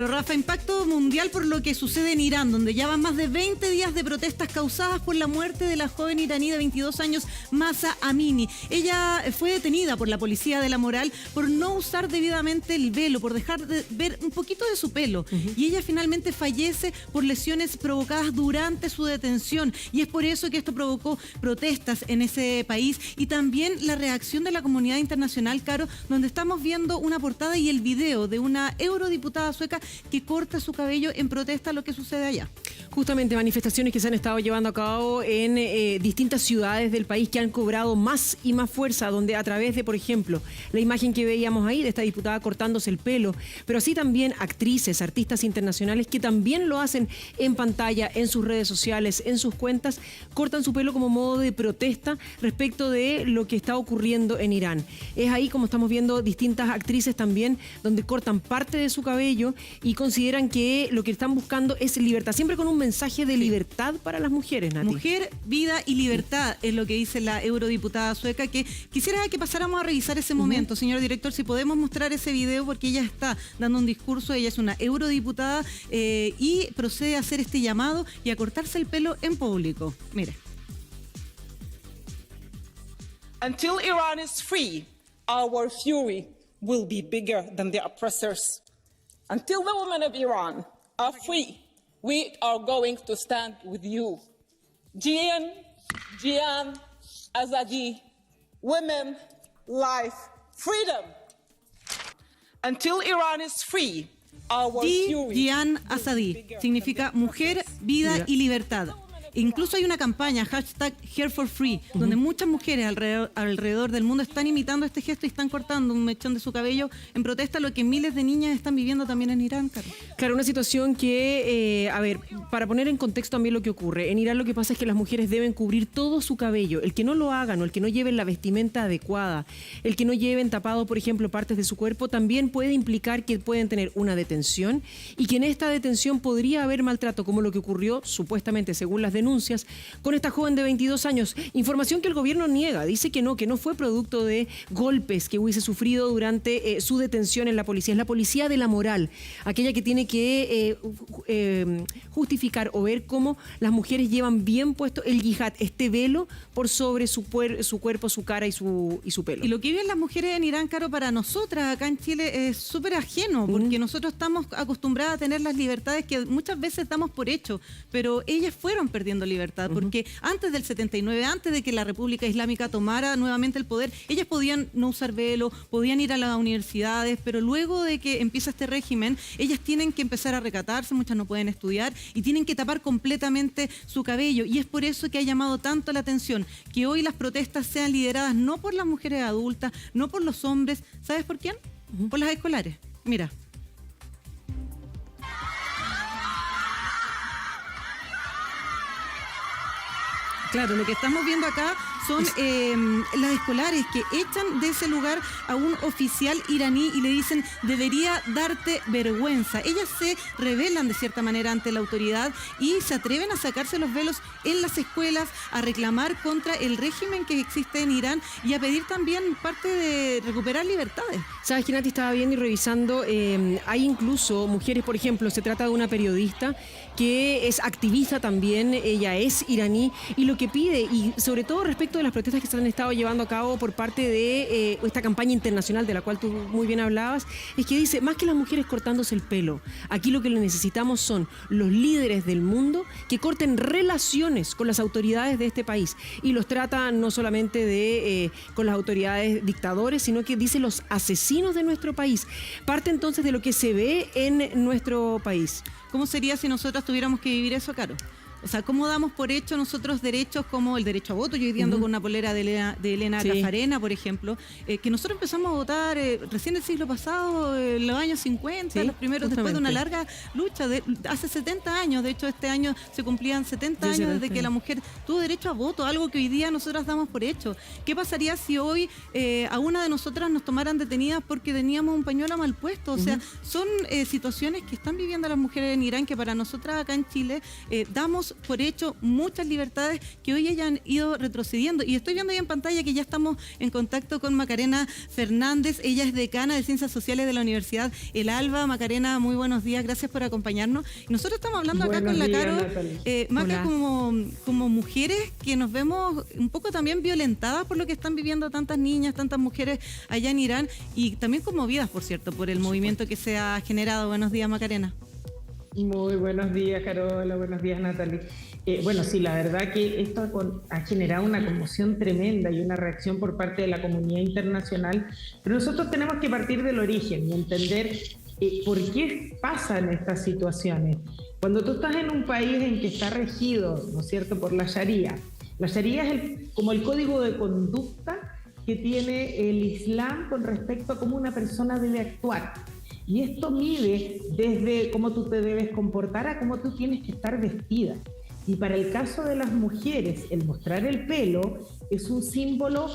Rafa, impacto mundial por lo que sucede en Irán, donde ya van más de 20 días de protestas causadas por la muerte de la joven iraní de 22 años, Mahsa Amini. Ella fue detenida por la policía de la moral por no usar debidamente el velo, por dejar de ver un poquito de su pelo. Y ella finalmente fallece por lesiones provocadas durante su detención. Y es por eso que esto provocó protestas en ese país y también la reacción de la comunidad internacional, Caro, donde estamos viendo una portada y el video de una eurodiputada sueca que corta su cabello en protesta a lo que sucede allá. Justamente manifestaciones que se han estado llevando a cabo en distintas ciudades del país que han cobrado más y más fuerza, donde a través de, por ejemplo, la imagen que veíamos ahí de esta diputada cortándose el pelo, pero así también actrices, artistas internacionales que también lo hacen en pantalla, en sus redes sociales, en sus cuentas, cortan su pelo como modo de protesta respecto de lo que está ocurriendo en Irán. Es ahí como estamos viendo distintas actrices también, donde cortan parte de su cabello y consideran que lo que están buscando es libertad, siempre con un mensaje de libertad para las mujeres, Nati. Mujer, vida y libertad es lo que dice la eurodiputada sueca, que quisiera que pasáramos a revisar ese momento. Señor director, si podemos mostrar ese video, porque ella está dando un discurso, ella es una eurodiputada y procede a hacer este llamado y a cortarse el pelo en público. Mire. Until Iran is free, our fury will be bigger than the oppressors. Until the women of Iran are free, we are going to stand with you. Jian, Azadi, women, life, freedom. Until Iran is free, our fury. Jian Azadi significa mujer, vida y libertad. Incluso hay una campaña, hashtag Here for Free, donde muchas mujeres alrededor del mundo están imitando este gesto y están cortando un mechón de su cabello en protesta a lo que miles de niñas están viviendo también en Irán, Carlos. Claro, una situación que, a ver, para poner en contexto también lo que ocurre, en Irán lo que pasa es que las mujeres deben cubrir todo su cabello. El que no lo hagan o el que no lleven la vestimenta adecuada, el que no lleven tapado, por ejemplo, partes de su cuerpo, también puede implicar que pueden tener una detención y que en esta detención podría haber maltrato, como lo que ocurrió, supuestamente, según las denuncias, con esta joven de 22 años. Información que el gobierno niega, dice que no fue producto de golpes que hubiese sufrido durante su detención en la policía. Es la policía de la moral, aquella que tiene que justificar o ver cómo las mujeres llevan bien puesto el yihad, este velo por sobre su cuerpo, su cara y su pelo. Y lo que viven las mujeres en Irán, Caro, para nosotras acá en Chile es súper ajeno, porque nosotros estamos acostumbradas a tener las libertades que muchas veces damos por hecho, pero ellas fueron perdiendo libertad, porque antes del 79, antes de que la República Islámica tomara nuevamente el poder, ellas podían no usar velo, podían ir a las universidades, pero luego de que empieza este régimen, ellas tienen que empezar a recatarse, muchas no pueden estudiar y tienen que tapar completamente su cabello, y es por eso que ha llamado tanto la atención que hoy las protestas sean lideradas no por las mujeres adultas, no por los hombres. ¿Sabes por quién? Por las escolares. Mira. Claro, lo que estamos viendo acá son las escolares que echan de ese lugar a un oficial iraní y le dicen, debería darte vergüenza. Ellas se rebelan de cierta manera ante la autoridad y se atreven a sacarse los velos en las escuelas, a reclamar contra el régimen que existe en Irán y a pedir también parte de recuperar libertades. ¿Sabes qué, Nati? Estaba viendo y revisando, hay incluso mujeres, por ejemplo, se trata de una periodista que es activista también, ella es iraní, y lo que pide, y sobre todo respecto de las protestas que se han estado llevando a cabo por parte de esta campaña internacional de la cual tú muy bien hablabas, es que dice, más que las mujeres cortándose el pelo, aquí lo que necesitamos son los líderes del mundo que corten relaciones con las autoridades de este país, y los trata no solamente con las autoridades dictadores, sino que dice los asesinos de nuestro país. Parte entonces de lo que se ve en nuestro país. ¿Cómo sería si nosotros tuviéramos que vivir eso, Caro? O sea, ¿cómo damos por hecho nosotros derechos como el derecho a voto? Yo hoy día ando con una polera de Elena Cafarena, por ejemplo, que nosotros empezamos a votar recién el siglo pasado, en los años 50, los primeros, después de una larga lucha, hace 70 años, de hecho este año se cumplían 70 años desde que la mujer tuvo derecho a voto, algo que hoy día nosotras damos por hecho. ¿Qué pasaría si hoy a una de nosotras nos tomaran detenidas porque teníamos un pañuelo mal puesto? O sea, son situaciones que están viviendo las mujeres en Irán que para nosotras acá en Chile damos damos por hecho muchas libertades que hoy hayan ido retrocediendo. Y estoy viendo ahí en pantalla que ya estamos en contacto con Macarena Fernández. Ella es decana de Ciencias Sociales de la Universidad El Alba. Macarena, muy buenos días, gracias por acompañarnos. Nosotros estamos hablando acá con la Caro, Maca, como mujeres que nos vemos un poco también violentadas por lo que están viviendo tantas niñas, tantas mujeres allá en Irán, y también conmovidas, por cierto, por el movimiento que se ha generado. Buenos días, Macarena. Muy buenos días, Carola. Buenos días, Natalie. Bueno, sí, la verdad que esto ha generado una conmoción tremenda y una reacción por parte de la comunidad internacional, pero nosotros tenemos que partir del origen y entender por qué pasan estas situaciones. Cuando tú estás en un país en que está regido, ¿no es cierto?, por la Sharia es como el código de conducta que tiene el Islam con respecto a cómo una persona debe actuar. Y esto mide desde cómo tú te debes comportar a cómo tú tienes que estar vestida. Y para el caso de las mujeres, el mostrar el pelo es un símbolo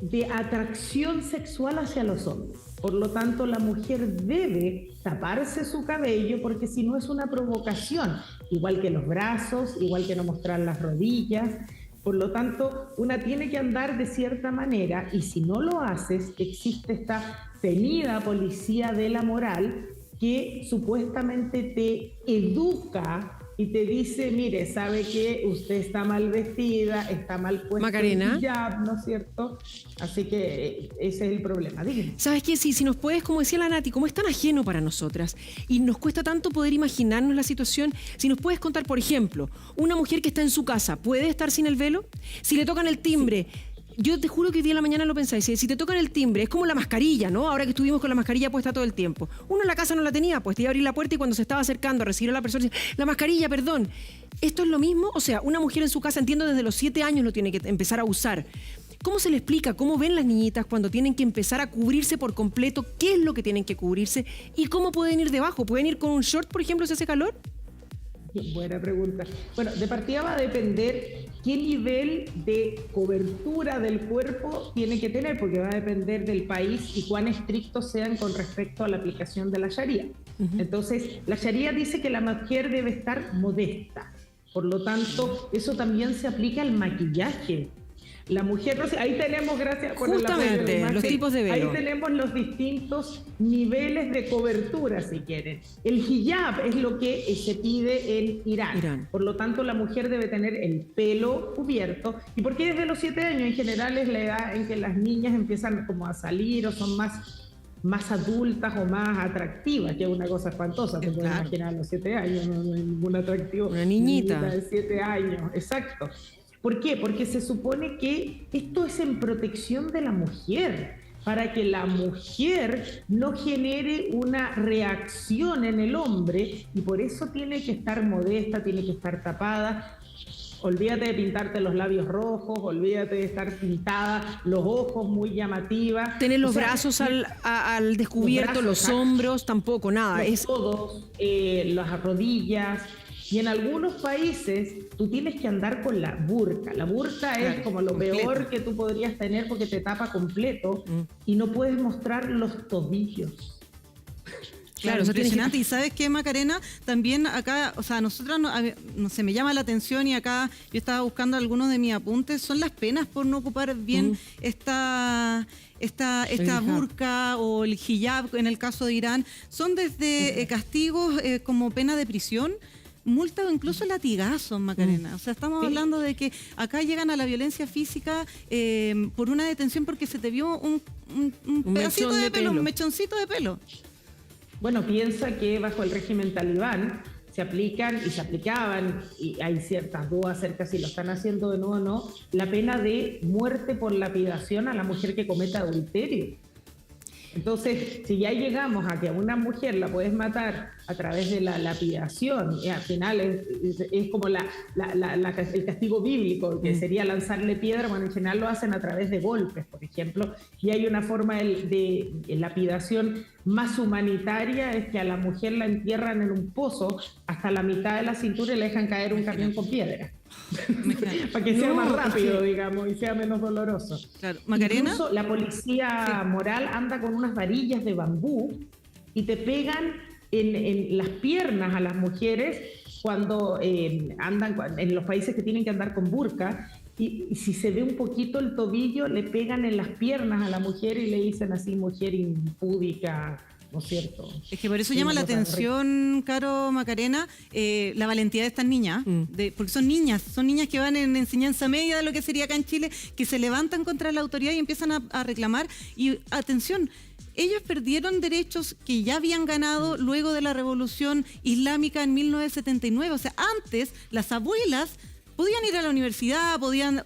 de atracción sexual hacia los hombres. Por lo tanto, la mujer debe taparse su cabello porque si no es una provocación, igual que los brazos, igual que no mostrar las rodillas. Por lo tanto, una tiene que andar de cierta manera y si no lo haces, existe esta temida policía de la moral que supuestamente te educa y te dice, mire, sabe que usted está mal vestida, está mal puesto Macarena, el hijab, ¿no es cierto? Así que ese es el problema. Dígame. ¿Sabes qué? Si nos puedes, como decía la Nati, como es tan ajeno para nosotras y nos cuesta tanto poder imaginarnos la situación, si nos puedes contar, por ejemplo, una mujer que está en su casa, ¿puede estar sin el velo? Si le tocan el timbre... Sí. Yo te juro que hoy día en la mañana lo pensáis, si te tocan el timbre, es como la mascarilla, ¿no? Ahora que estuvimos con la mascarilla puesta todo el tiempo. Uno en la casa no la tenía, pues te iba a abrir la puerta y cuando se estaba acercando a recibir a la persona, la mascarilla, perdón. ¿Esto es lo mismo? O sea, una mujer en su casa, entiendo, desde los 7 años lo tiene que empezar a usar. ¿Cómo se le explica? ¿Cómo ven las niñitas cuando tienen que empezar a cubrirse por completo? ¿Qué es lo que tienen que cubrirse? ¿Y cómo pueden ir debajo? ¿Pueden ir con un short, por ejemplo, si hace calor? Buena pregunta. Bueno, de partida va a depender qué nivel de cobertura del cuerpo tiene que tener, porque va a depender del país y cuán estrictos sean con respecto a la aplicación de la Sharia. Entonces, la Sharia dice que la mujer debe estar modesta. Por lo tanto, eso también se aplica al maquillaje. La mujer, no sé, ahí tenemos, gracias por justamente, los tipos de velo. Ahí tenemos los distintos niveles de cobertura, si quieren. El hijab es lo que se pide en Irán. Por lo tanto, la mujer debe tener el pelo cubierto. ¿Y por qué desde los 7 años? En general es la edad en que las niñas empiezan como a salir o son más adultas o más atractivas, que es una cosa espantosa. Te puedes imaginar a los 7 años, no hay ningún atractivo. Una niñita de 7 años, exacto. ¿Por qué? Porque se supone que esto es en protección de la mujer, para que la mujer no genere una reacción en el hombre, y por eso tiene que estar modesta, tiene que estar tapada. Olvídate de pintarte los labios rojos, olvídate de estar pintada, los ojos muy llamativas. Tener los brazos al descubierto, los hombros, tampoco, nada. Los codos, las rodillas. Y en algunos países tú tienes que andar con la burka. La burka es como lo peor que tú podrías tener porque te tapa completo y no puedes mostrar los tobillos. Claro, es impresionante. Y ¿sabes qué, Macarena? También acá, o sea, nosotros, no sé, me llama la atención y acá yo estaba buscando algunos de mis apuntes, son las penas por no ocupar bien esta burka o el hijab en el caso de Irán. Son desde castigos como pena de prisión, multa o incluso latigazos, Macarena. O sea, estamos hablando de que acá llegan a la violencia física por una detención porque se te vio un pedacito de pelo, un mechoncito de pelo. Bueno, piensa que bajo el régimen talibán se aplican y se aplicaban, y hay ciertas dudas acerca si lo están haciendo de nuevo o no, la pena de muerte por lapidación a la mujer que cometa adulterio. Entonces, si ya llegamos a que a una mujer la puedes matar a través de la lapidación, y al final es como el castigo bíblico, que sería lanzarle piedra, bueno, en general lo hacen a través de golpes, por ejemplo, y hay una forma de lapidación más humanitaria, es que a la mujer la entierran en un pozo hasta la mitad de la cintura y le dejan caer un camión con piedra. Para que sea más rápido, digamos, y sea menos doloroso. Claro. Macarena. Incluso la policía moral anda con unas varillas de bambú y te pegan en las piernas a las mujeres cuando andan en los países que tienen que andar con burka, y si se ve un poquito el tobillo, le pegan en las piernas a la mujer y le dicen así, mujer impúdica, ¿no es cierto? Es que por eso llama la atención, Caro Macarena, la valentía de estas niñas, porque son niñas que van en enseñanza media de lo que sería acá en Chile, que se levantan contra la autoridad y empiezan a reclamar. Y atención, ellos perdieron derechos que ya habían ganado luego de la Revolución Islámica en 1979. O sea, antes las abuelas podían ir a la universidad,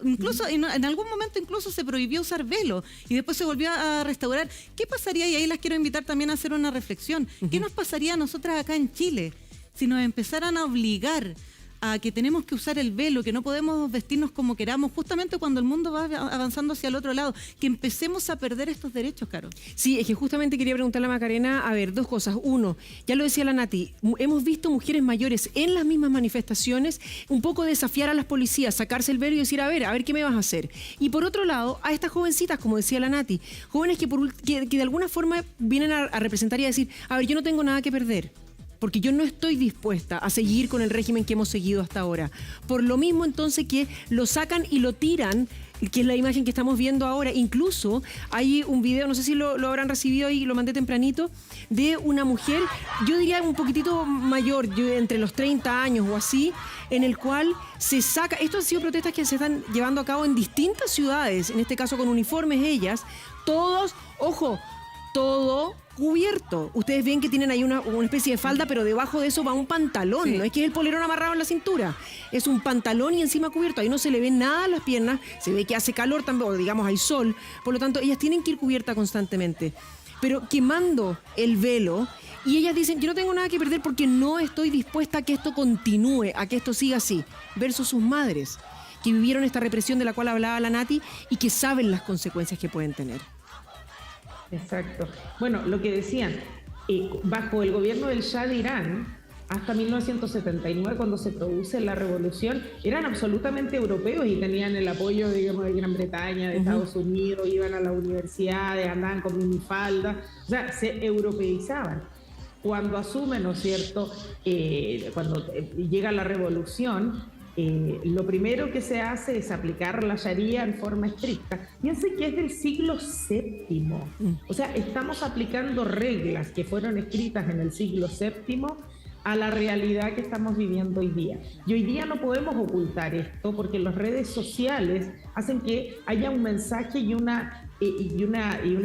incluso en algún momento incluso se prohibió usar velo y después se volvió a restaurar. ¿Qué pasaría? Y ahí las quiero invitar también a hacer una reflexión. ¿Qué nos pasaría a nosotras acá en Chile si nos empezaran a obligar a que tenemos que usar el velo, que no podemos vestirnos como queramos, justamente cuando el mundo va avanzando hacia el otro lado, que empecemos a perder estos derechos, Caro? Sí, es que justamente quería preguntarle a Macarena, a ver, dos cosas. Uno, ya lo decía la Nati, hemos visto mujeres mayores en las mismas manifestaciones un poco desafiar a las policías, sacarse el velo y decir, a ver qué me vas a hacer. Y por otro lado, a estas jovencitas, como decía la Nati, jóvenes que de alguna forma vienen a representar y a decir, a ver, yo no tengo nada que perder, porque yo no estoy dispuesta a seguir con el régimen que hemos seguido hasta ahora. Por lo mismo, entonces, que lo sacan y lo tiran, que es la imagen que estamos viendo ahora. Incluso hay un video, no sé si lo habrán recibido ahí, lo mandé tempranito, de una mujer, yo diría un poquitito mayor, entre los 30 años o así, en el cual se saca... Esto han sido protestas que se están llevando a cabo en distintas ciudades, en este caso con uniformes ellas, todos, ojo, todo cubierto. Ustedes ven que tienen ahí una especie de falda, pero debajo de eso va un pantalón. Sí. No es que es el polerón amarrado en la cintura. Es un pantalón y encima cubierto. Ahí no se le ve nada a las piernas. Se ve que hace calor también, o digamos hay sol. Por lo tanto, ellas tienen que ir cubiertas constantemente. Pero quemando el velo, y ellas dicen, yo no tengo nada que perder porque no estoy dispuesta a que esto continúe, a que esto siga así. Versus sus madres, que vivieron esta represión de la cual hablaba la Nati y que saben las consecuencias que pueden tener. Exacto. Bueno, lo que decían, bajo el gobierno del Shah de Irán, hasta 1979, cuando se produce la revolución, eran absolutamente europeos y tenían el apoyo, digamos, de Gran Bretaña, de Estados Unidos, iban a la universidad, andaban con minifalda, o sea, se europeizaban. Cuando asumen, ¿no es cierto?, cuando llega la revolución, lo primero que se hace es aplicar la Sharia en forma estricta. Piensen que es del siglo VII. O sea, estamos aplicando reglas que fueron escritas en el siglo VII a la realidad que estamos viviendo hoy día. Y hoy día no podemos ocultar esto porque las redes sociales hacen que haya un mensaje y una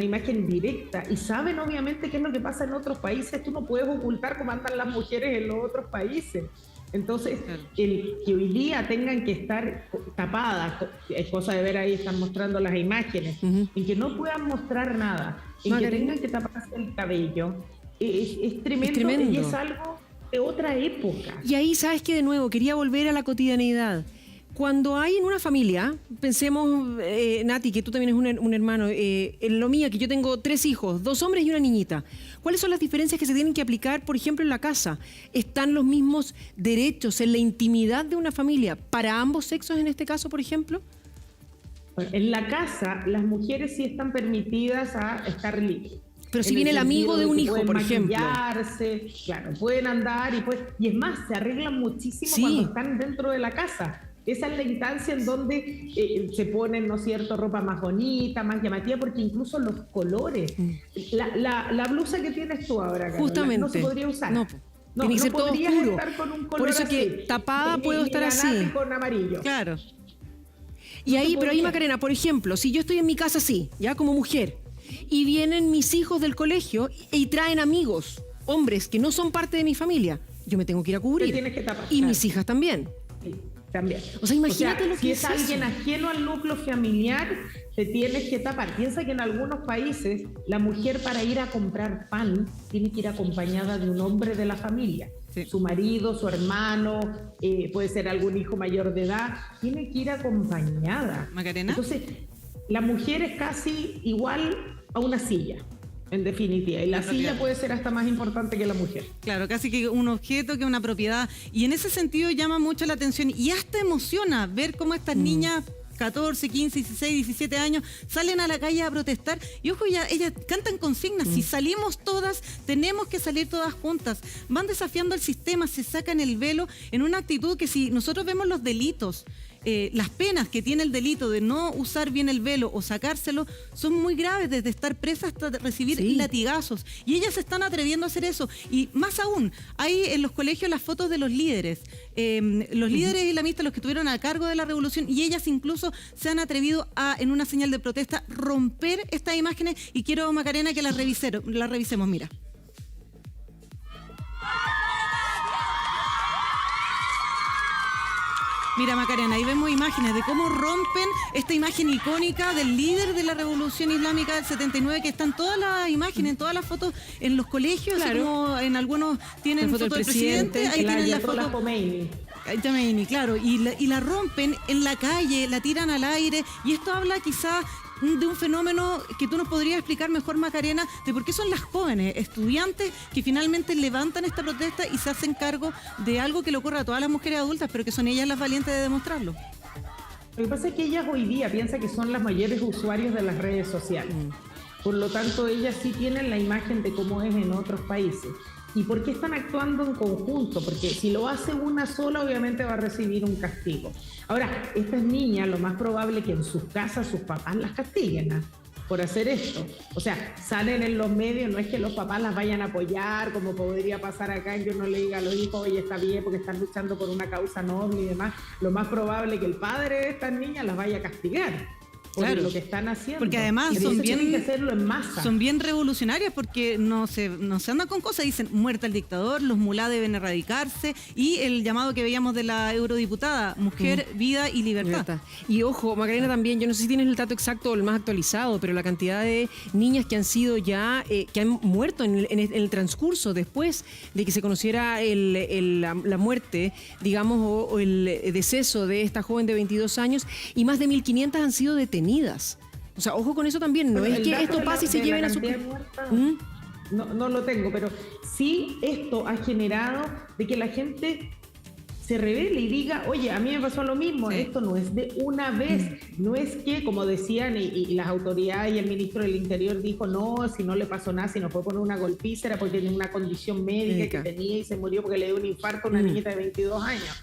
imagen directa. Y saben obviamente qué es lo que pasa en otros países. Tú no puedes ocultar cómo andan las mujeres en los otros países. Entonces, el que hoy día tengan que estar tapadas, es cosa de ver ahí, están mostrando las imágenes, en que no puedan mostrar nada, en que tengan que taparse el cabello, es tremendo, y es algo de otra época. Y ahí, ¿sabes qué? De nuevo, quería volver a la cotidianidad. Cuando hay en una familia, pensemos, Nati, que tú también eres un hermano, en lo mío, que yo tengo 3 hijos, 2 hombres y una niñita. ¿Cuáles son las diferencias que se tienen que aplicar, por ejemplo, en la casa? ¿Están los mismos derechos en la intimidad de una familia para ambos sexos en este caso, por ejemplo? En la casa, las mujeres sí están permitidas a estar libres. Pero si viene el amigo de un hijo, por ejemplo. Claro, pueden andar y es más, se arreglan muchísimo cuando están dentro de la casa. Esa es la instancia en donde se ponen, ¿no es cierto?, ropa más bonita, más llamativa, porque incluso los colores. La blusa que tienes tú ahora, Carola, justamente, no se podría usar. No tiene que ser todo oscuro. Estar con un color por eso así, que tapada puedo estar así. Con amarillo. Claro. Y no ahí, pero ahí, Macarena, por ejemplo, si yo estoy en mi casa así, ya como mujer, y vienen mis hijos del colegio y traen amigos, hombres que no son parte de mi familia, yo me tengo que ir a cubrir. Te tienes que tapar. Y mis hijas también. Sí. También. O sea, imagínate lo que si es alguien ajeno al núcleo familiar, te tienes que tapar. Piensa que en algunos países la mujer para ir a comprar pan tiene que ir acompañada de un hombre de la familia. Sí. Su marido, su hermano, puede ser algún hijo mayor de edad, tiene que ir acompañada. ¿Macarena? Entonces, la mujer es casi igual a una silla. En definitiva, y la silla puede ser hasta más importante que la mujer. Claro, casi que un objeto, que una propiedad. Y en ese sentido llama mucho la atención y hasta emociona ver cómo estas niñas 14, 15, 16, 17 años, salen a la calle a protestar y ojo, ellas cantan consignas, si salimos todas, tenemos que salir todas juntas, van desafiando el sistema, se sacan el velo en una actitud que si nosotros vemos los delitos, las penas que tiene el delito de no usar bien el velo o sacárselo son muy graves, desde estar presa hasta recibir latigazos. Y ellas se están atreviendo a hacer eso. Y más aún, hay en los colegios las fotos de los líderes. Los líderes islamistas, los que estuvieron a cargo de la revolución, y ellas incluso se han atrevido a, en una señal de protesta, romper estas imágenes. Y quiero, Macarena, que las revisemos. Mira. Mira, Macarena, ahí vemos imágenes de cómo rompen esta imagen icónica del líder de la Revolución Islámica del 79, que están todas las imágenes, en todas las fotos en los colegios, claro. Como en algunos tienen foto del presidente, ahí tienen la foto. Khomeini, claro, y la rompen en la calle, la tiran al aire, y esto habla quizá de un fenómeno que tú nos podrías explicar mejor, Macarena, de por qué son las jóvenes estudiantes que finalmente levantan esta protesta y se hacen cargo de algo que le ocurre a todas las mujeres adultas, pero que son ellas las valientes de demostrarlo. Lo que pasa es que ellas hoy día piensan que son las mayores usuarios de las redes sociales. Por lo tanto, ellas sí tienen la imagen de cómo es en otros países. ¿Y por qué están actuando en conjunto? Porque si lo hace una sola, obviamente va a recibir un castigo. Ahora, estas niñas, lo más probable es que en sus casas sus papás las castiguen, ¿no?, por hacer esto. O sea, salen en los medios, no es que los papás las vayan a apoyar, como podría pasar acá, en que uno le diga a los hijos, oye, está bien, porque están luchando por una causa noble y demás. Lo más probable es que el padre de estas niñas las vaya a castigar. Claro, lo que están haciendo. Porque además son bien revolucionarias, porque no se andan con cosas, dicen muerta el dictador, los mulá deben erradicarse, y el llamado que veíamos de la eurodiputada, mujer, vida y libertad. Y ojo, Macarena, también, yo no sé si tienes el dato exacto o el más actualizado, pero la cantidad de niñas que han sido ya, que han muerto en el transcurso después de que se conociera la muerte, digamos, o el deceso de esta joven de 22 años, y más de 1.500 han sido detenidas. O sea, ojo con eso también, no es que esto pase y se lleven a su... No lo tengo, pero sí esto ha generado de que la gente se revele y diga, oye, a mí me pasó lo mismo, esto no es de una vez, no es que, como decían, y las autoridades y el ministro del Interior dijo, no, si no le pasó nada, si no fue por una golpiza, era porque tenía una condición médica que tenía y se murió porque le dio un infarto a una niñita de 22 años.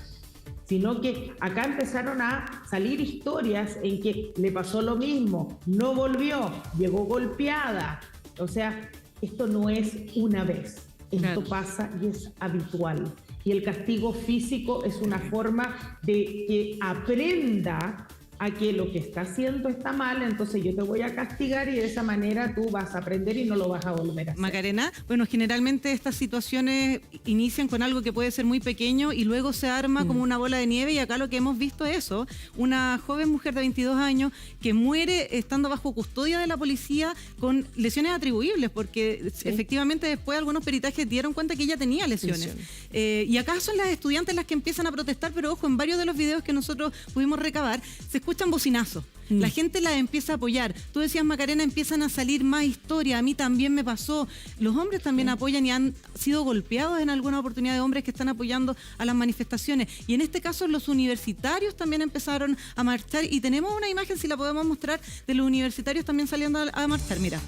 Sino que acá empezaron a salir historias en que le pasó lo mismo, no volvió, llegó golpeada. O sea, esto no es una vez, esto pasa y es habitual. Y el castigo físico es una forma de que aprenda a que lo que está haciendo está mal, entonces yo te voy a castigar y de esa manera tú vas a aprender y no lo vas a volver a hacer. Macarena, bueno, generalmente estas situaciones inician con algo que puede ser muy pequeño y luego se arma como una bola de nieve, y acá lo que hemos visto es eso, una joven mujer de 22 años que muere estando bajo custodia de la policía con lesiones atribuibles, porque efectivamente después algunos peritajes dieron cuenta que ella tenía lesiones. Y acá son las estudiantes las que empiezan a protestar, pero ojo, en varios de los videos que nosotros pudimos recabar, se escuchan bocinazos. La gente la empieza a apoyar. Tú decías, Macarena, empiezan a salir más historias. A mí también me pasó. Los hombres también apoyan y han sido golpeados en alguna oportunidad de hombres que están apoyando a las manifestaciones. Y en este caso los universitarios también empezaron a marchar. Y tenemos una imagen, si la podemos mostrar, de los universitarios también saliendo a marchar. Mira.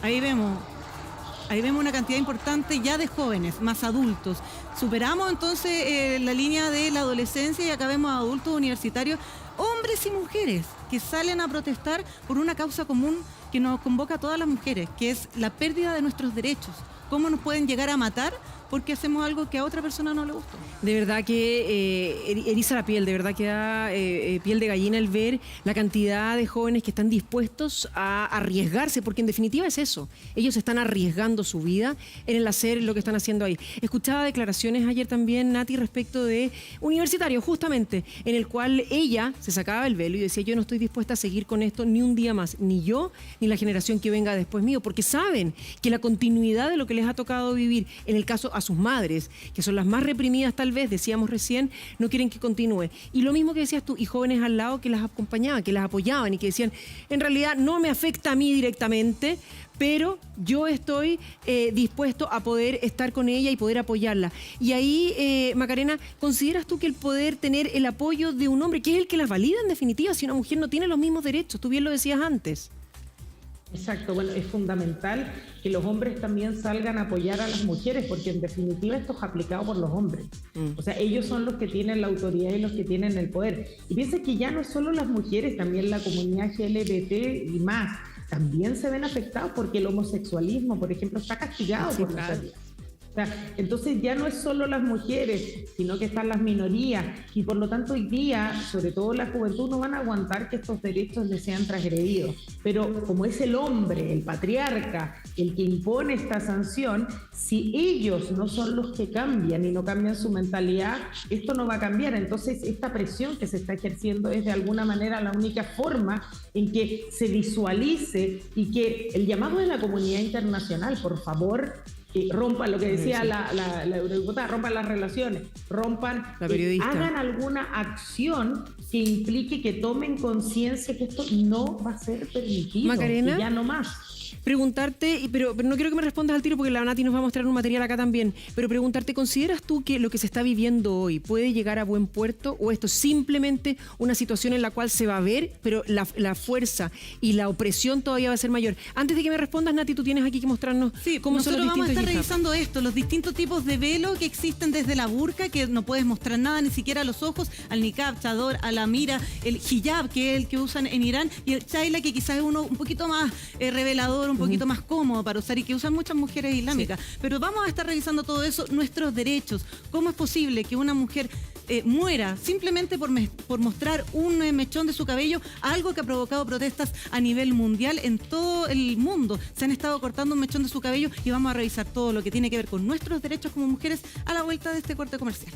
Ahí vemos una cantidad importante ya de jóvenes, más adultos. Superamos entonces la línea de la adolescencia y acá vemos a adultos universitarios, hombres y mujeres, que salen a protestar por una causa común que nos convoca a todas las mujeres, que es la pérdida de nuestros derechos. ¿Cómo nos pueden llegar a matar porque hacemos algo que a otra persona no le gusta? De verdad que eriza la piel, de verdad que da piel de gallina el ver la cantidad de jóvenes que están dispuestos a arriesgarse, porque en definitiva es eso. Ellos están arriesgando su vida en el hacer lo que están haciendo ahí. Escuchaba declaraciones ayer también, Nati, respecto de universitarios, justamente, en el cual ella se sacaba el velo y decía, yo no estoy dispuesta a seguir con esto ni un día más, ni yo, ni la generación que venga después mío, porque saben que la continuidad de lo que les ha tocado vivir, en el caso a sus madres, que son las más reprimidas tal vez, decíamos recién, no quieren que continúe. Y lo mismo que decías tú, y jóvenes al lado que las acompañaban, que las apoyaban y que decían, en realidad no me afecta a mí directamente, pero yo estoy dispuesto a poder estar con ella y poder apoyarla. Y ahí, Macarena, ¿consideras tú que el poder tener el apoyo de un hombre, que es el que las valida en definitiva, si una mujer no tiene los mismos derechos? Tú bien lo decías antes. Exacto, bueno, es fundamental que los hombres también salgan a apoyar a las mujeres, porque en definitiva esto es aplicado por los hombres. O sea, ellos son los que tienen la autoridad y los que tienen el poder. Y piensa que ya no es solo las mujeres, también la comunidad LGBT y más, también se ven afectados porque el homosexualismo, por ejemplo, está castigado por la sociedad. O sea, entonces ya no es solo las mujeres, sino que están las minorías, y por lo tanto hoy día, sobre todo la juventud, no van a aguantar que estos derechos les sean transgredidos. Pero como es el hombre, el patriarca, el que impone esta sanción, si ellos no son los que cambian y no cambian su mentalidad, esto no va a cambiar. Entonces esta presión que se está ejerciendo es de alguna manera la única forma en que se visualice, y que el llamado de la comunidad internacional, por favor, rompan lo que decía la eurodiputada, rompan las relaciones, rompan, hagan alguna acción que implique que tomen conciencia que esto no va a ser permitido. Macarena, y ya no más. Preguntarte, pero no quiero que me respondas al tiro porque la Nati nos va a mostrar un material acá también, pero preguntarte, ¿consideras tú que lo que se está viviendo hoy puede llegar a buen puerto, o esto es simplemente una situación en la cual se va a ver, pero la fuerza y la opresión todavía va a ser mayor? Antes de que me respondas, Nati, tú tienes aquí que mostrarnos cómo son los distintos. Nosotros vamos a estar revisando esto, los distintos tipos de velo que existen, desde la burka, que no puedes mostrar nada, ni siquiera a los ojos, al niqab, chador, a la mira, el hijab, que es el que usan en Irán, y el chaila, que quizás es uno un poquito más revelador, un poquito más cómodo para usar y que usan muchas mujeres islámicas. Sí. Pero vamos a estar revisando todo eso, nuestros derechos. ¿Cómo es posible que una mujer muera simplemente por mostrar un mechón de su cabello? Algo que ha provocado protestas a nivel mundial en todo el mundo. Se han estado cortando un mechón de su cabello, y vamos a revisar todo lo que tiene que ver con nuestros derechos como mujeres a la vuelta de este corte comercial.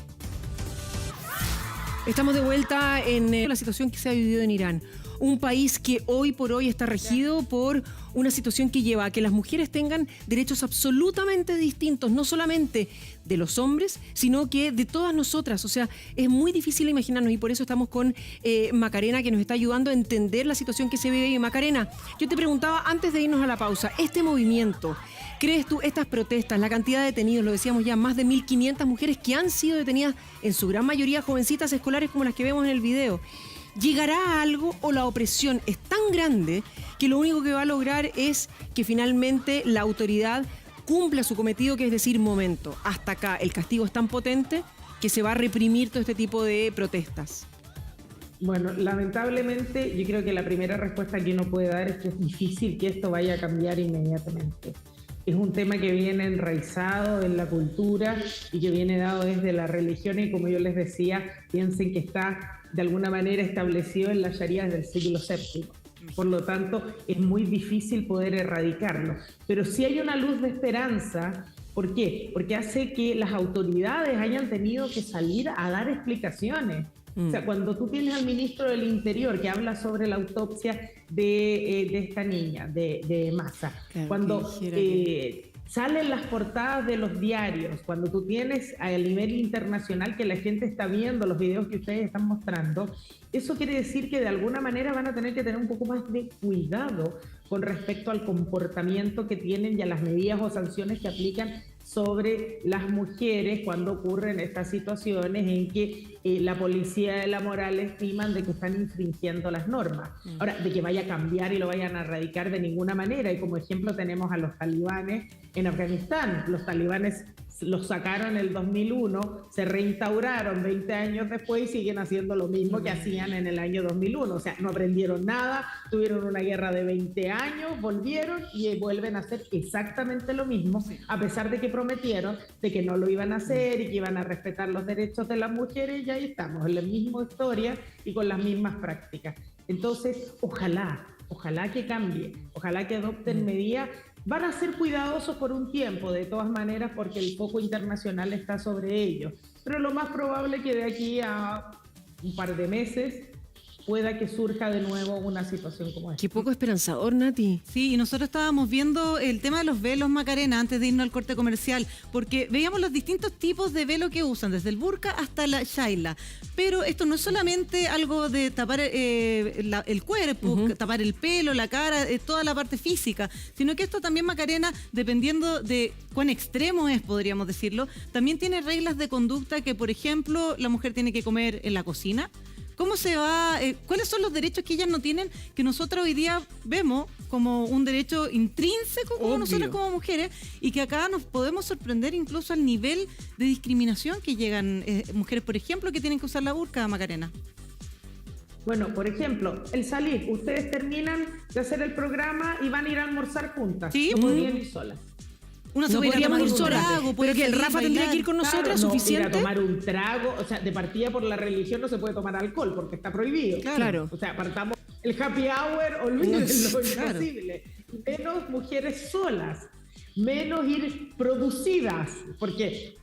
Estamos de vuelta en la situación que se ha vivido en Irán. Un país que hoy por hoy está regido por una situación que lleva a que las mujeres tengan derechos absolutamente distintos, no solamente de los hombres, sino que de todas nosotras. O sea, es muy difícil imaginarnos, y por eso estamos con Macarena, que nos está ayudando a entender la situación que se vive. Y Macarena, yo te preguntaba antes de irnos a la pausa, este movimiento, ¿crees tú, estas protestas, la cantidad de detenidos, lo decíamos ya, más de 1.500 mujeres que han sido detenidas, en su gran mayoría jovencitas escolares como las que vemos en el video, llegará a algo, o la opresión es tan grande que lo único que va a lograr es que finalmente la autoridad cumpla su cometido, que es decir, momento, hasta acá, el castigo es tan potente que se va a reprimir todo este tipo de protestas? Bueno, lamentablemente yo creo que la primera respuesta que uno puede dar es que es difícil que esto vaya a cambiar inmediatamente. Es un tema que viene enraizado en la cultura y que viene dado desde la religión, y como yo les decía, piensen que está de alguna manera establecido en las sharías del siglo VII. Por lo tanto, es muy difícil poder erradicarlo. Pero sí hay una luz de esperanza. ¿Por qué? Porque hace que las autoridades hayan tenido que salir a dar explicaciones. O sea, cuando tú tienes al ministro del Interior que habla sobre la autopsia de esta niña, de Mahsa, claro, cuando salen las portadas de los diarios, cuando tú tienes a nivel internacional que la gente está viendo los videos que ustedes están mostrando, eso quiere decir que de alguna manera van a tener que tener un poco más de cuidado con respecto al comportamiento que tienen y a las medidas o sanciones que aplican sobre las mujeres cuando ocurren estas situaciones en que la policía de la moral estiman de que están infringiendo las normas. Ahora, de que vaya a cambiar y lo vayan a erradicar de ninguna manera, y como ejemplo tenemos a los talibanes en Afganistán. Los talibanes los sacaron en el 2001, se reinstauraron 20 años después y siguen haciendo lo mismo que hacían en el año 2001. O sea, no aprendieron nada, tuvieron una guerra de 20 años, volvieron y vuelven a hacer exactamente lo mismo, a pesar de que prometieron de que no lo iban a hacer y que iban a respetar los derechos de las mujeres. Y ahí estamos, en la misma historia y con las mismas prácticas. Entonces, ojalá que cambie, ojalá que adopten medidas. Van a ser cuidadosos por un tiempo, de todas maneras, porque el foco internacional está sobre ellos. Pero lo más probable es que de aquí a un par de meses pueda que surja de nuevo una situación como esta. Qué poco esperanzador, Nati. Sí, y nosotros estábamos viendo el tema de los velos, Macarena, antes de irnos al corte comercial, porque veíamos los distintos tipos de velo que usan, desde el burka hasta la shaila. Pero esto no es solamente algo de tapar el cuerpo, tapar el pelo, la cara, toda la parte física, sino que esto también, Macarena, dependiendo de cuán extremo es, podríamos decirlo, también tiene reglas de conducta que, por ejemplo, la mujer tiene que comer en la cocina. ¿Cómo se va? ¿Cuáles son los derechos que ellas no tienen, que nosotros hoy día vemos como un derecho intrínseco como nosotras como mujeres, y que acá nos podemos sorprender incluso al nivel de discriminación que llegan mujeres, por ejemplo, que tienen que usar la burka, Macarena? Bueno, por ejemplo, el salir. Ustedes terminan de hacer el programa y van a ir a almorzar juntas. Sí. No podrían ir solas. Una No podríamos ir solas, pero que el salir, Rafa tendría bailar. que ir con nosotras, Claro, no, suficiente. ir a tomar un trago, o sea, de partida por la religión no se puede tomar alcohol porque está prohibido. Claro. O sea, partamos el happy hour, olvídenlo, Claro. imposible. Menos mujeres solas, menos ir producidas, porque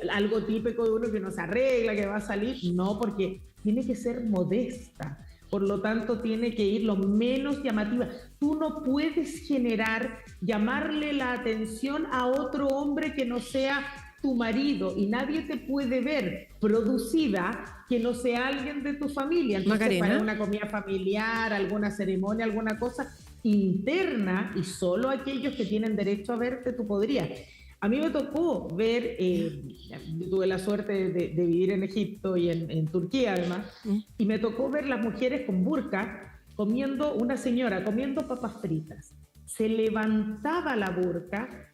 algo típico de uno que no se arregla, que va a salir, no, porque tiene que ser modesta. Por lo tanto, tiene que ir lo menos llamativa. Tú no puedes llamarle la atención a otro hombre que no sea tu marido, y nadie te puede ver producida que no sea alguien de tu familia. Entonces, Macarena, para una comida familiar, alguna ceremonia, alguna cosa interna, y solo aquellos que tienen derecho a verte, tú podrías. A mí me tocó ver, yo tuve la suerte de vivir en Egipto y en Turquía además, y me tocó ver las mujeres con burka una señora comiendo papas fritas. Se levantaba la burka,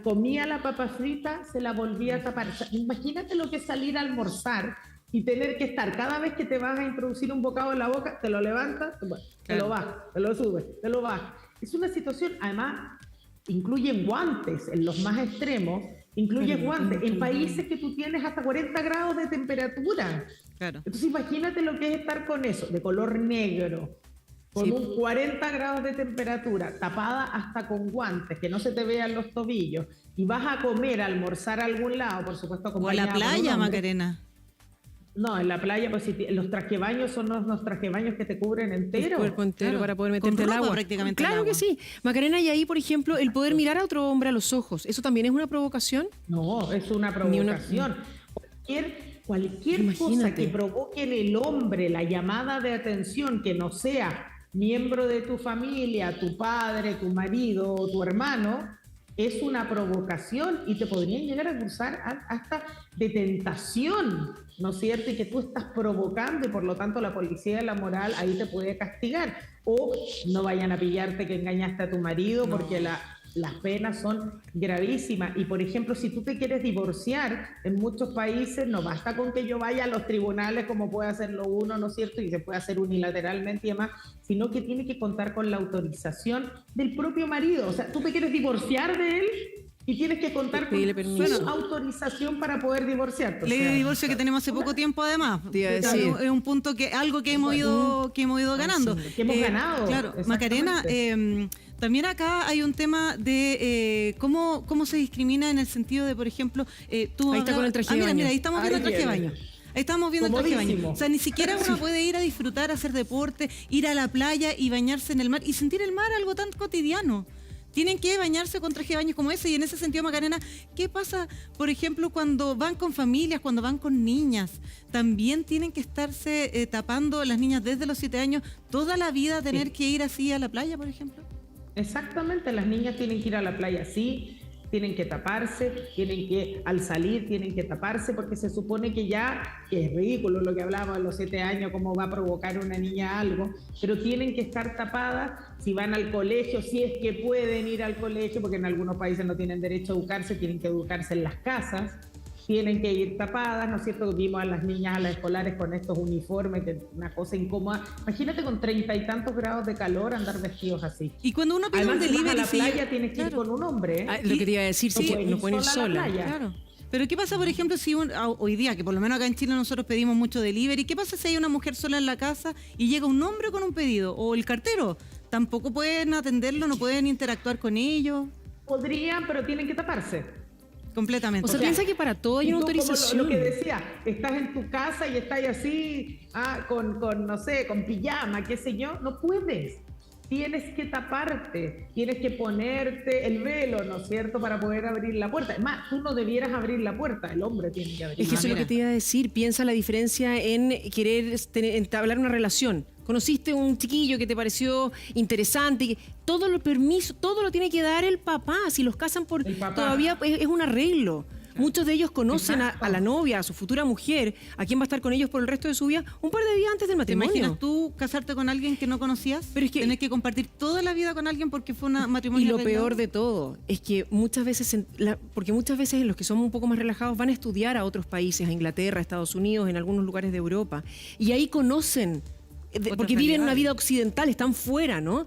comía la papa frita, se la volvía a tapar. O sea, imagínate lo que es salir a almorzar y tener que estar, cada vez que te vas a introducir un bocado en la boca, te lo levantas, te lo bajas, te lo subes, te lo bajas. Es una situación, además, incluyen guantes, en los más extremos, incluyen guantes, en países que tú tienes hasta 40 grados de temperatura. Claro. Entonces imagínate lo que es estar con eso, de color negro, con un 40 grados de temperatura, tapada hasta con guantes, que no se te vean los tobillos, y vas a comer, a almorzar a algún lado, por supuesto, O a la acompañada por un playa, hombre. Macarena. No, en la playa, pues los trajebaños son los trajebaños que te cubren entero. El cuerpo entero, Claro. para poder Con meterte al ropa agua. prácticamente al Claro agua. que sí. Macarena, y ahí, por ejemplo, el poder mirar a otro hombre a los ojos, ¿eso también es una provocación? No, es una provocación. Cualquier cosa Imagínate. que provoque en el hombre la llamada de atención, que no sea miembro de tu familia, tu padre, tu marido o tu hermano, es una provocación y te podrían llegar a acusar hasta de tentación, ¿no es cierto? Y que tú estás provocando, y por lo tanto la policía de la moral ahí te puede castigar. O no vayan a pillarte que engañaste a tu marido, porque las penas son gravísimas. Y por ejemplo, si tú te quieres divorciar, en muchos países no basta con que yo vaya a los tribunales como puede hacerlo uno, ¿no es cierto? Y se puede hacer unilateralmente y demás, sino que tiene que contar con la autorización del propio marido. O sea, tú te quieres divorciar de él y tienes que contar con Pedirle permiso. su autorización para poder divorciarte. O Ley de sea, divorcio que tenemos hace poco tiempo, además. Te iba a Claro, decir. es un punto algo que hemos ido ganando. Que hemos ganado, Claro, Macarena, también acá hay un tema de cómo se discrimina en el sentido de, por ejemplo, tú Ahí está con el traje de mira, baño. mira, ahí estamos viendo el traje de baño. Ahí estamos viendo el traje de baño. Comodísimo. O sea, ni siquiera uno puede ir a disfrutar, hacer deporte, ir a la playa y bañarse en el mar y sentir el mar algo tan cotidiano. Tienen que bañarse con traje de baño como ese, y en ese sentido, Macarena, ¿qué pasa, por ejemplo, cuando van con familias, cuando van con niñas? También tienen que estarse tapando las niñas desde los 7 años, toda la vida tener que ir así a la playa, por ejemplo. Exactamente, las niñas tienen que ir a la playa así, tienen que taparse, al salir tienen que taparse, porque se supone que es ridículo lo que hablábamos de los 7 años, cómo va a provocar una niña algo, pero tienen que estar tapadas. Si van al colegio, si es que pueden ir al colegio, porque en algunos países no tienen derecho a educarse, tienen que educarse en las casas, tienen que ir tapadas, ¿no es cierto? Vimos a las niñas, a las escolares con estos uniformes, que es una cosa incómoda. Imagínate con 30 y tantos grados de calor andar vestidos así. Y cuando uno pide Además, un si vas a delivery, la playa tienes que ir claro. con un hombre, ¿eh? Ah, lo que te iba a decir, sí, no pueden ir a la sola. playa. Claro. Pero ¿qué pasa, por ejemplo, si hoy día, que por lo menos acá en Chile nosotros pedimos mucho delivery, ¿qué pasa si hay una mujer sola en la casa y llega un hombre con un pedido? O el cartero, tampoco pueden atenderlo, no pueden interactuar con ellos. Podrían, pero tienen que taparse. Completamente. O sea, piensa que para todo hay una autorización. Lo que decía, estás en tu casa y estás así, no sé, con pijama, qué sé yo, no puedes. Tienes que taparte, tienes que ponerte el velo, ¿no es cierto?, para poder abrir la puerta. Es más, tú no debieras abrir la puerta, el hombre tiene que abrir. Es que eso es lo que te iba a decir. Piensa la diferencia en querer entablar una relación. Conociste un chiquillo que te pareció interesante, y todo lo permiso, todo lo tiene que dar el papá. Si los casan por todavía es un arreglo. Muchos de ellos conocen a la novia, a su futura mujer, a quien va a estar con ellos por el resto de su vida, un par de días antes del ¿Te matrimonio. imaginas tú casarte con alguien que no conocías? Pero es que tener que compartir toda la vida con alguien porque fue un matrimonio Y lo arreglado. peor de todo es que muchas veces, porque muchas veces los que somos un poco más relajados van a estudiar a otros países, a Inglaterra, a Estados Unidos, en algunos lugares de Europa, y ahí conocen, porque viven una vida occidental, están fuera, ¿no?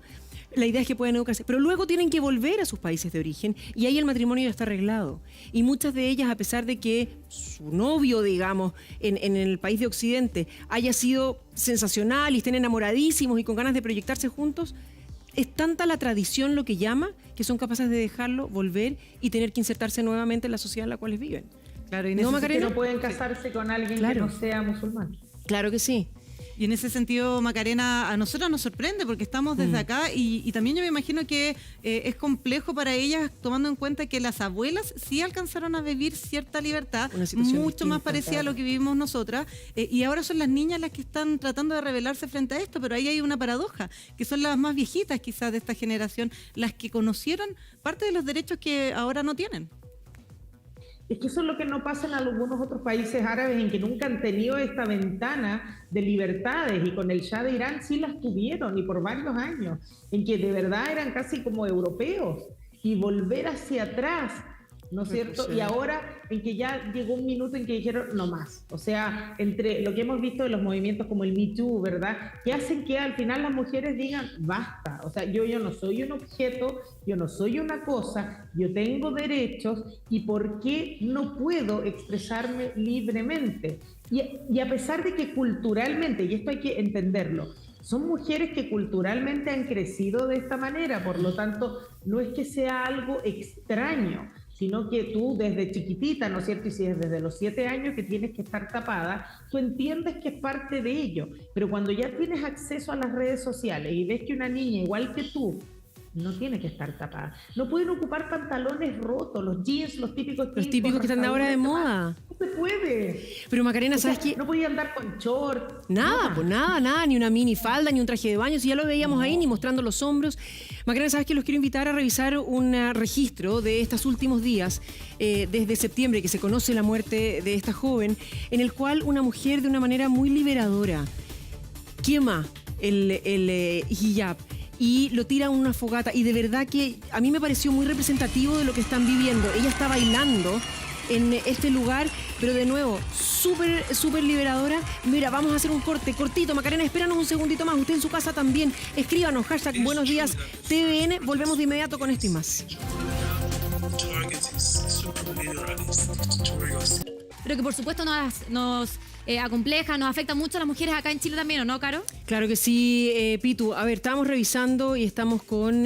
La idea es que pueden educarse, pero luego tienen que volver a sus países de origen y ahí el matrimonio ya está arreglado. Y muchas de ellas, a pesar de que su novio, digamos, en el país de Occidente haya sido sensacional y estén enamoradísimos y con ganas de proyectarse juntos, es tanta la tradición lo que llama que son capaces de dejarlo, volver y tener que insertarse nuevamente en la sociedad en la cual viven. Claro, y ¿No, Macarena? No pueden casarse con alguien que no sea musulmán. Claro que sí. Y en ese sentido, Macarena, a nosotros nos sorprende porque estamos desde acá y también yo me imagino que es complejo para ellas, tomando en cuenta que las abuelas sí alcanzaron a vivir cierta libertad, mucho más parecida a lo que vivimos nosotras, y ahora son las niñas las que están tratando de rebelarse frente a esto, pero ahí hay una paradoja, que son las más viejitas quizás de esta generación, las que conocieron parte de los derechos que ahora no tienen. Es que eso es lo que no pasa en algunos otros países árabes, en que nunca han tenido esta ventana de libertades, y con el Shah de Irán sí las tuvieron, y por varios años, en que de verdad eran casi como europeos, y volver hacia atrás, ¿no es cierto? Y ahora en que ya llegó un minuto en que dijeron no más. O sea, entre lo que hemos visto de los movimientos como el Me Too, ¿verdad?, que hacen que al final las mujeres digan basta. O sea, yo no soy un objeto, yo no soy una cosa, yo tengo derechos, y ¿por qué no puedo expresarme libremente? Y a pesar de que culturalmente, y esto hay que entenderlo, son mujeres que culturalmente han crecido de esta manera, por lo tanto, no es que sea algo extraño, sino que tú desde chiquitita, ¿no es cierto? Y si es desde los 7 años que tienes que estar tapada, tú entiendes que es parte de ello. Pero cuando ya tienes acceso a las redes sociales y ves que una niña igual que tú no tiene que estar tapada, no pueden ocupar pantalones rotos, los jeans, los típicos que están ahora de moda. No se puede. Pero Macarena, ¿sabes qué? No podía andar con short. Nada, pues nada, ni una minifalda, ni un traje de baño, si ya lo veíamos ahí, ni mostrando los hombros. Macarena, ¿sabes qué? Los quiero invitar a revisar un registro de estos últimos días, desde septiembre, que se conoce la muerte de esta joven, en el cual una mujer de una manera muy liberadora quema el hijab y lo tira a una fogata, y de verdad que a mí me pareció muy representativo de lo que están viviendo. Ella está bailando en este lugar, pero de nuevo, súper liberadora. Mira, vamos a hacer un cortito. Macarena, espéranos un segundito más. Usted en su casa también, escríbanos, hashtag Buenos Días TVN. Volvemos de inmediato con esto y más. Pero que por supuesto nos acompleja, nos afecta mucho a las mujeres acá en Chile también, ¿o no, Caro? Claro que sí, Pitu. A ver, estábamos revisando y estamos con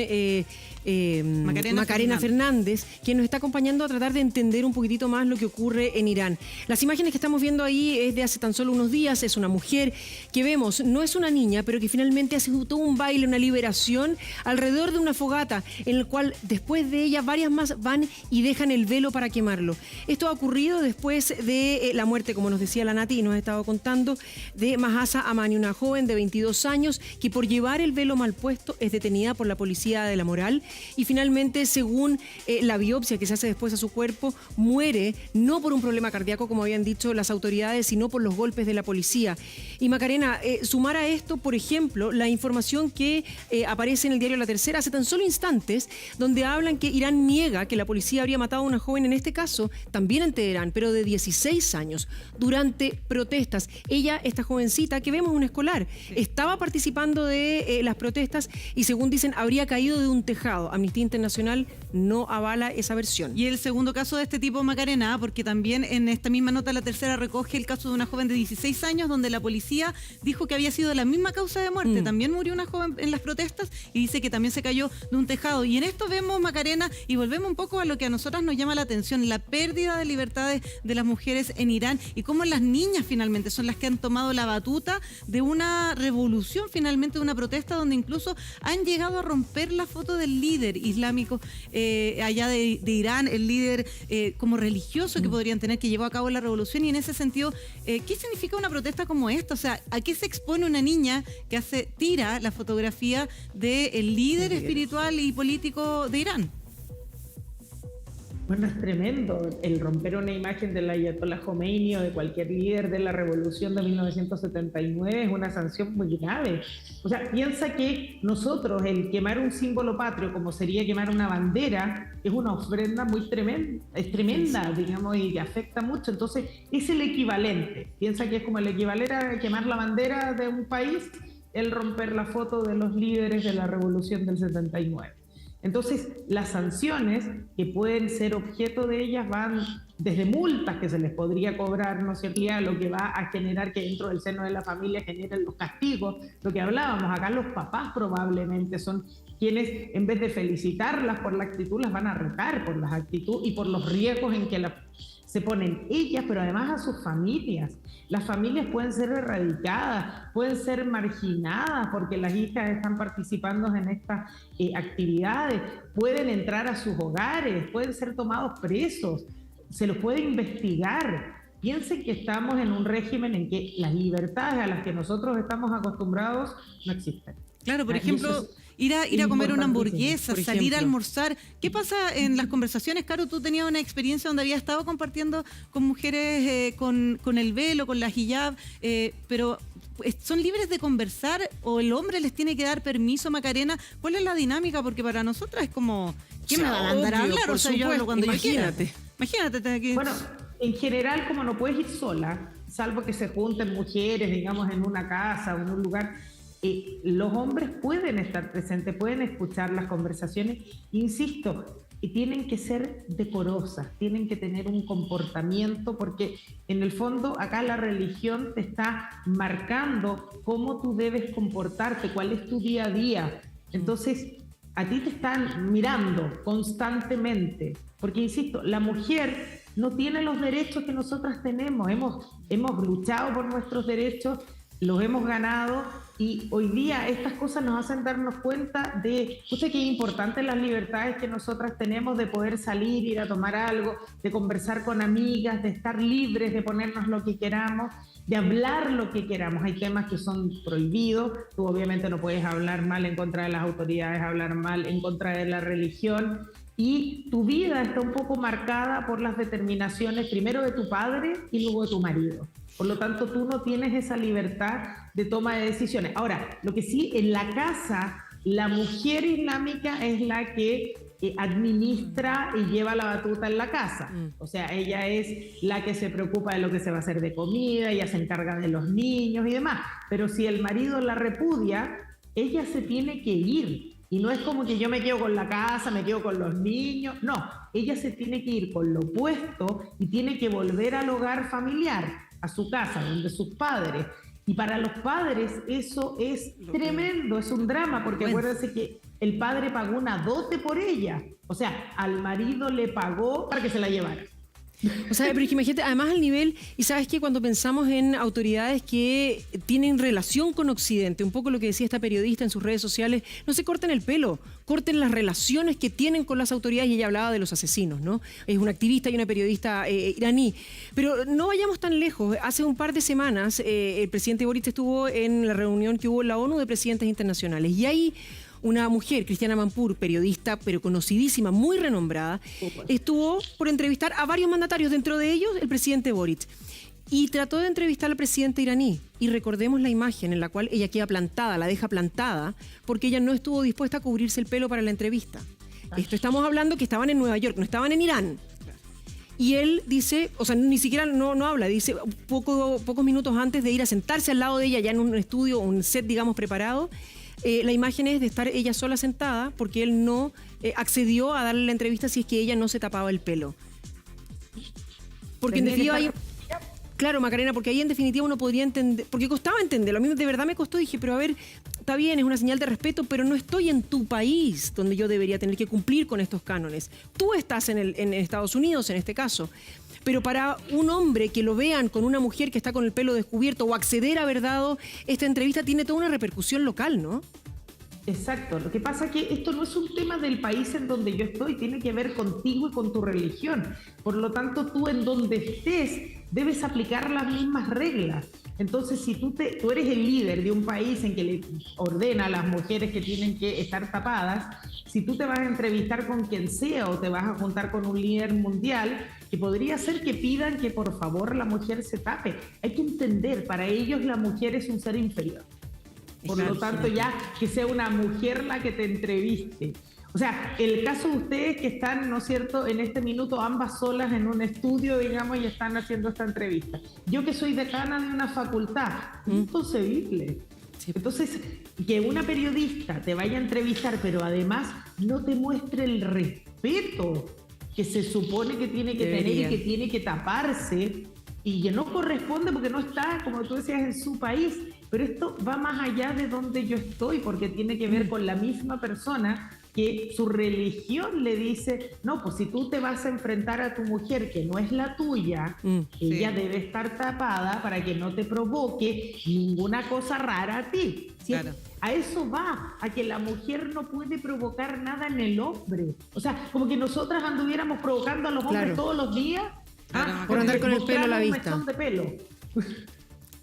Macarena Fernández, quien nos está acompañando a tratar de entender un poquitito más lo que ocurre en Irán. Las imágenes que estamos viendo ahí es de hace tan solo unos días. Es una mujer que vemos, no es una niña, pero que finalmente hace todo un baile, una liberación alrededor de una fogata, en el cual después de ella varias más van y dejan el velo para quemarlo. Esto ha ocurrido después de la muerte, como nos decía la Nati y nos ha estado contando, de Mahsa Amani, una joven de 22 años que por llevar el velo mal puesto es detenida por la policía de la moral. Y finalmente, según la biopsia que se hace después a su cuerpo, muere no por un problema cardíaco, como habían dicho las autoridades, sino por los golpes de la policía. Y Macarena, sumar a esto, por ejemplo, la información que aparece en el diario La Tercera hace tan solo instantes, donde hablan que Irán niega que la policía habría matado a una joven, en este caso, también en Teherán, pero de 16 años, durante protestas. Ella, esta jovencita, que vemos una escolar, estaba participando de las protestas y, según dicen, habría caído de un tejado. Amnistía Internacional no avala esa versión. Y el segundo caso de este tipo, Macarena, porque también en esta misma nota La Tercera recoge el caso de una joven de 16 años donde la policía policía dijo que había sido la misma causa de muerte. También murió una joven en las protestas y dice que también se cayó de un tejado. Y en esto vemos, Macarena, y volvemos un poco a lo que a nosotras nos llama la atención, la pérdida de libertades de las mujeres en Irán y cómo las niñas finalmente son las que han tomado la batuta de una revolución, finalmente de una protesta donde incluso han llegado a romper la foto del líder islámico allá de Irán, el líder como religioso que podrían tener, que llevó a cabo la revolución. Y en ese sentido, ¿qué significa una protesta como esta? O sea, ¿a qué se expone una niña que tira la fotografía del líder espiritual y político de Irán? Bueno, es tremendo el romper una imagen del Ayatollah Khomeini o de cualquier líder de la revolución de 1979 es una sanción muy grave. O sea, piensa que nosotros, el quemar un símbolo patrio, como sería quemar una bandera, es una ofrenda muy tremenda, es tremenda, digamos, y que afecta mucho. Entonces, es el equivalente. Piensa que es como el equivalente a quemar la bandera de un país, el romper la foto de los líderes de la revolución del 79. Entonces, las sanciones que pueden ser objeto de ellas van desde multas que se les podría cobrar, ¿no es cierto?, lo que va a generar que dentro del seno de la familia generen los castigos. Lo que hablábamos, acá los papás probablemente son quienes, en vez de felicitarlas por la actitud, las van a retar por las actitudes y por los riesgos en que se ponen ellas, pero además a sus familias. Las familias pueden ser erradicadas, pueden ser marginadas porque las hijas están participando en estas actividades, pueden entrar a sus hogares, pueden ser tomados presos, se los puede investigar. Piensen que estamos en un régimen en que las libertades a las que nosotros estamos acostumbrados no existen. Claro, por ejemplo, ir a comer una hamburguesa, salir a almorzar. ¿Qué pasa en las conversaciones? Caro, tú tenías una experiencia donde habías estado compartiendo con mujeres con el velo, con la hijab, pero ¿son libres de conversar o el hombre les tiene que dar permiso, Macarena? ¿Cuál es la dinámica? Porque para nosotras es como, ¿quién me va a mandar a hablar? O sea, yo hablo cuando yo quiera. Imagínate aquí. Bueno, en general, como no puedes ir sola, salvo que se junten mujeres, digamos, en una casa o en un lugar, los hombres pueden estar presentes, pueden escuchar las conversaciones, insisto, y tienen que ser decorosas, tienen que tener un comportamiento, porque en el fondo acá la religión te está marcando cómo tú debes comportarte, cuál es tu día a día. Entonces, a ti te están mirando constantemente, porque insisto, la mujer no tiene los derechos que nosotras tenemos, hemos luchado por nuestros derechos, los hemos ganado, y hoy día estas cosas nos hacen darnos cuenta de, qué importantes las libertades que nosotras tenemos de poder salir, ir a tomar algo, de conversar con amigas, de estar libres, de ponernos lo que queramos, de hablar lo que queramos. Hay temas que son prohibidos, tú obviamente no puedes hablar mal en contra de las autoridades, hablar mal en contra de la religión, y tu vida está un poco marcada por las determinaciones primero de tu padre y luego de tu marido. Por lo tanto, tú no tienes esa libertad de toma de decisiones. Ahora, lo que sí, en la casa, la mujer islámica es la que administra y lleva la batuta en la casa. O sea, ella es la que se preocupa de lo que se va a hacer de comida, ella se encarga de los niños y demás. Pero si el marido la repudia, ella se tiene que ir. Y no es como que yo me quedo con la casa, me quedo con los niños. No, ella se tiene que ir con lo opuesto y tiene que volver al hogar familiar, a su casa, donde sus padres. Y para los padres eso es tremendo, es un drama, porque acuérdense que el padre pagó una dote por ella. O sea, al marido le pagó para que se la llevara. O sea, pero es que imagínate, además al nivel, y sabes que cuando pensamos en autoridades que tienen relación con Occidente, un poco lo que decía esta periodista en sus redes sociales, no se corten el pelo, corten las relaciones que tienen con las autoridades, y ella hablaba de los asesinos, ¿no? Es una activista y una periodista iraní. Pero no vayamos tan lejos. Hace un par de semanas el presidente Boric estuvo en la reunión que hubo en la ONU de presidentes internacionales, y ahí una mujer, Cristiana Manpur, periodista, pero conocidísima, muy renombrada, estuvo por entrevistar a varios mandatarios, dentro de ellos el presidente Boric, y trató de entrevistar al presidente iraní. Y recordemos la imagen en la cual ella queda plantada, la deja plantada, porque ella no estuvo dispuesta a cubrirse el pelo para la entrevista. Esto estamos hablando que estaban en Nueva York, no estaban en Irán. Y él dice, o sea, ni siquiera no habla, dice pocos minutos antes de ir a sentarse al lado de ella, ya en un estudio, un set, digamos, preparado. La imagen es de estar ella sola sentada, porque él no accedió a darle la entrevista si es que ella no se tapaba el pelo. Porque en definitiva Claro, Macarena, porque ahí en definitiva uno podría entender, porque costaba entenderlo, a mí de verdad me costó, dije, pero a ver, está bien, es una señal de respeto, pero no estoy en tu país donde yo debería tener que cumplir con estos cánones. Tú estás en Estados Unidos, en este caso. Pero para un hombre que lo vean con una mujer que está con el pelo descubierto o acceder a haber dado esta entrevista tiene toda una repercusión local, ¿no? Exacto, lo que pasa es que esto no es un tema del país en donde yo estoy, tiene que ver contigo y con tu religión. Por lo tanto, tú en donde estés debes aplicar las mismas reglas. Entonces, si tú eres el líder de un país en que le ordena a las mujeres que tienen que estar tapadas, si tú te vas a entrevistar con quien sea o te vas a juntar con un líder mundial, que podría ser que pidan que por favor la mujer se tape. Hay que entender, para ellos la mujer es un ser inferior. Por lo tanto, ya que sea una mujer la que te entreviste. O sea, el caso de ustedes que están, ¿no es cierto?, en este minuto ambas solas en un estudio, digamos, y están haciendo esta entrevista. Yo que soy decana de una facultad, inconcebible. Sí. Entonces, que una periodista te vaya a entrevistar, pero además no te muestre el respeto que se supone que tiene que tener y que tiene que taparse, y que no corresponde porque no está, como tú decías, en su país. Pero esto va más allá de donde yo estoy, porque tiene que ver con la misma persona que su religión le dice, no, pues si tú te vas a enfrentar a tu mujer que no es la tuya, ella debe estar tapada para que no te provoque ninguna cosa rara a ti. ¿Sí? Claro. A eso va, a que la mujer no puede provocar nada en el hombre. O sea, como que nosotras anduviéramos provocando a los hombres todos los días. Por andar con el pelo a la vista. Un mechón de pelo.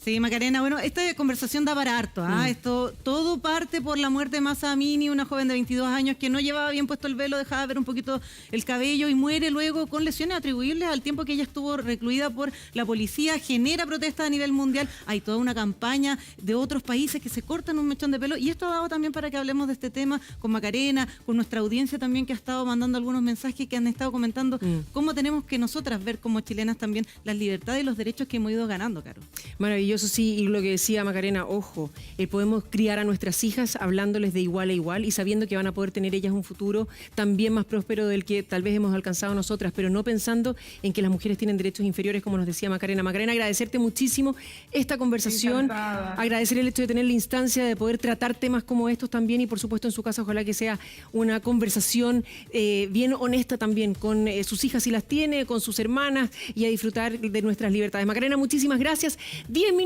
Sí, Macarena, bueno, esta conversación da para harto. Esto todo parte por la muerte de Mahsa Amini, una joven de 22 años que no llevaba bien puesto el velo, dejaba ver un poquito el cabello y muere luego con lesiones atribuibles al tiempo que ella estuvo recluida por la policía. Genera protestas a nivel mundial. Hay toda una campaña de otros países que se cortan un mechón de pelo y esto ha dado también para que hablemos de este tema con Macarena, con nuestra audiencia también que ha estado mandando algunos mensajes que han estado comentando cómo tenemos que nosotras ver como chilenas también las libertades y los derechos que hemos ido ganando, Caro. Maravilloso. Sí, y lo que decía Macarena, ojo, podemos criar a nuestras hijas hablándoles de igual a igual y sabiendo que van a poder tener ellas un futuro también más próspero del que tal vez hemos alcanzado nosotras, pero no pensando en que las mujeres tienen derechos inferiores, como nos decía Macarena. Macarena, agradecerte muchísimo esta conversación, agradecer el hecho de tener la instancia de poder tratar temas como estos también y por supuesto en su casa ojalá que sea una conversación bien honesta también con sus hijas si las tiene, con sus hermanas y a disfrutar de nuestras libertades. Macarena, muchísimas gracias. 10 minutos